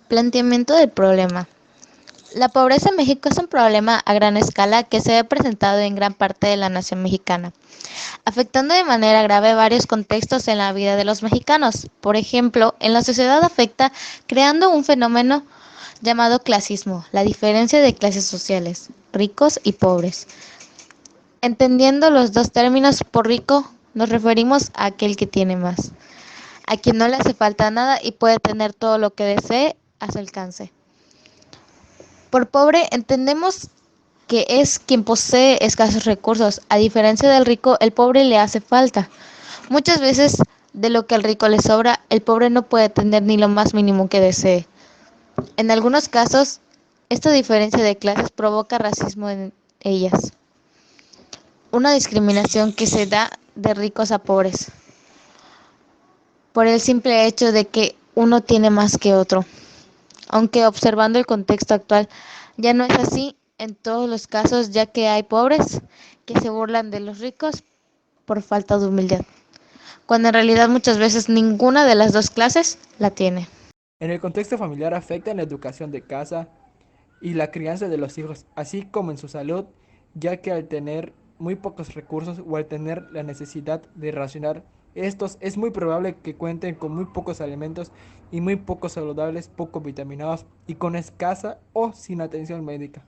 Planteamiento del problema. La pobreza en México es un problema a gran escala que se ha presentado en gran parte de la nación mexicana, afectando de manera grave varios contextos en la vida de los mexicanos. Por ejemplo, en la sociedad afecta creando un fenómeno llamado clasismo, la diferencia de clases sociales, ricos y pobres. Entendiendo los dos términos, por rico nos referimos a aquel que tiene más, a quien no le hace falta nada y puede tener todo lo que desee a su alcance. Por pobre entendemos que es quien posee escasos recursos. A diferencia del rico, el pobre le hace falta. Muchas veces de lo que al rico le sobra, el pobre no puede tener ni lo más mínimo que desee. En algunos casos, esta diferencia de clases provoca racismo en ellas, una discriminación que se da de ricos a pobres, por el simple hecho de que uno tiene más que otro. Aunque observando el contexto actual, ya no es así en todos los casos, ya que hay pobres que se burlan de los ricos por falta de humildad, cuando en realidad muchas veces ninguna de las dos clases la tiene. En el contexto familiar afecta en la educación de casa y la crianza de los hijos, así como en su salud, ya que al tener muy pocos recursos o al tener la necesidad de racionar estos, es muy probable que cuenten con muy pocos alimentos y muy pocos saludables, poco vitaminados y con escasa o sin atención médica,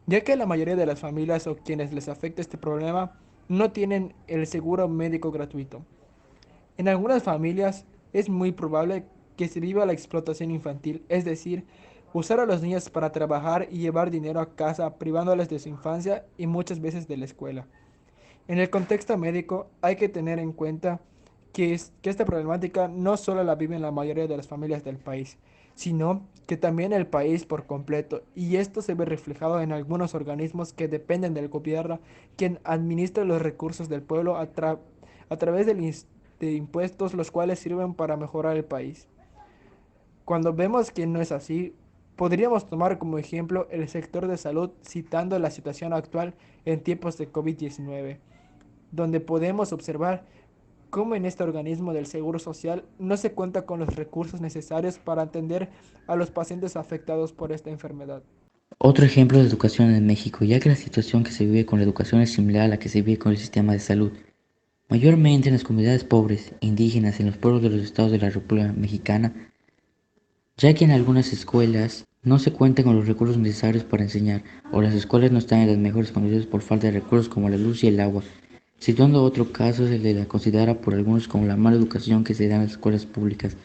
ya que la mayoría de las familias o quienes les afecta este problema no tienen el seguro médico gratuito. En algunas familias es muy probable que se viva la explotación infantil, es decir, usar a los niños para trabajar y llevar dinero a casa, privándoles de su infancia y muchas veces de la escuela. En el contexto médico hay que tener en cuenta que esta problemática no solo la viven la mayoría de las familias del país, sino que también el país por completo, y esto se ve reflejado en algunos organismos que dependen del gobierno, quien administra los recursos del pueblo a través de impuestos, los cuales sirven para mejorar el país. Cuando vemos que no es así, podríamos tomar como ejemplo el sector de salud citando la situación actual en tiempos de COVID-19, donde podemos observar cómo en este organismo del Seguro Social no se cuenta con los recursos necesarios para atender a los pacientes afectados por esta enfermedad. Otro ejemplo de educación en México, ya que la situación que se vive con la educación es similar a la que se vive con el sistema de salud, mayormente en las comunidades pobres e indígenas en los pueblos de los estados de la República Mexicana, ya que en algunas escuelas no se cuenta con los recursos necesarios para enseñar, o las escuelas no están en las mejores condiciones por falta de recursos como la luz y el agua. Situando otro caso es el de la considerada por algunos como la mala educación que se da en las escuelas públicas,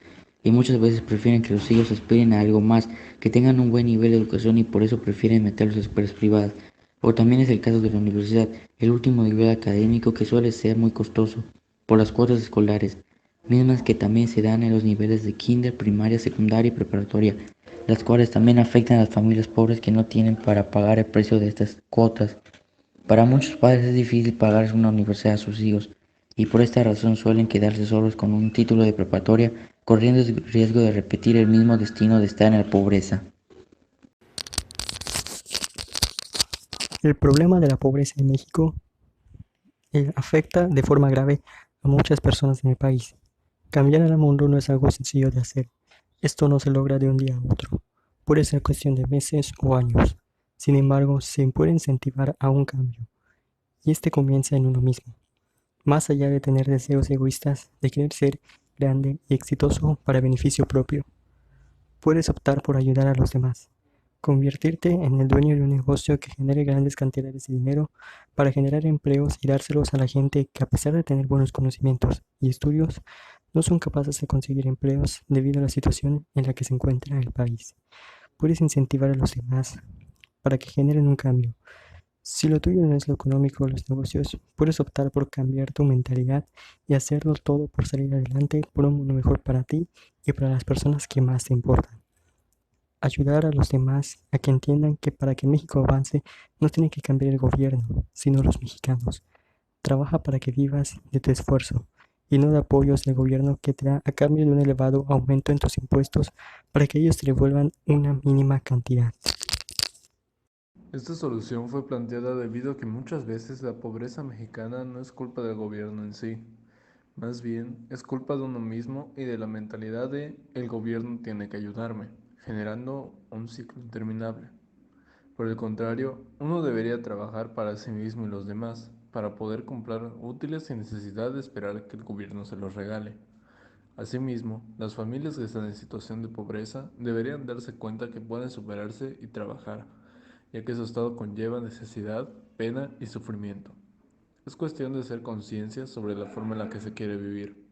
y muchas veces prefieren que los hijos aspiren a algo más, que tengan un buen nivel de educación y por eso prefieren meterlos a escuelas privadas. O también es el caso de la universidad, el último nivel académico que suele ser muy costoso por las cuotas escolares, mismas que también se dan en los niveles de kinder, primaria, secundaria y preparatoria, las cuales también afectan a las familias pobres que no tienen para pagar el precio de estas cuotas. Para muchos padres es difícil pagar una universidad a sus hijos y por esta razón suelen quedarse solos con un título de preparatoria, corriendo el riesgo de repetir el mismo destino de estar en la pobreza. El problema de la pobreza en México afecta de forma grave a muchas personas en el país. Cambiar el mundo no es algo sencillo de hacer. Esto no se logra de un día a otro. Puede ser cuestión de meses o años. Sin embargo, se puede incentivar a un cambio. Y este comienza en uno mismo. Más allá de tener deseos egoístas de querer ser grande y exitoso para beneficio propio, puedes optar por ayudar a los demás. Convertirte en el dueño de un negocio que genere grandes cantidades de dinero para generar empleos y dárselos a la gente que a pesar de tener buenos conocimientos y estudios, no son capaces de conseguir empleos debido a la situación en la que se encuentra el país. Puedes incentivar a los demás para que generen un cambio. Si lo tuyo no es lo económico o los negocios, puedes optar por cambiar tu mentalidad y hacerlo todo por salir adelante por un mundo mejor para ti y para las personas que más te importan. Ayudar a los demás a que entiendan que para que México avance no tiene que cambiar el gobierno, sino los mexicanos. Trabaja para que vivas de tu esfuerzo y no de apoyos del gobierno que te da a cambio de un elevado aumento en tus impuestos para que ellos te devuelvan una mínima cantidad. Esta solución fue planteada debido a que muchas veces la pobreza mexicana no es culpa del gobierno en sí, más bien es culpa de uno mismo y de la mentalidad de el gobierno tiene que ayudarme. generando un ciclo interminable. Por el contrario, uno debería trabajar para sí mismo y los demás, para poder comprar útiles sin necesidad de esperar que el gobierno se los regale. Asimismo, las familias que están en situación de pobreza deberían darse cuenta que pueden superarse y trabajar, ya que su estado conlleva necesidad, pena y sufrimiento. Es cuestión de hacer conciencia sobre la forma en la que se quiere vivir.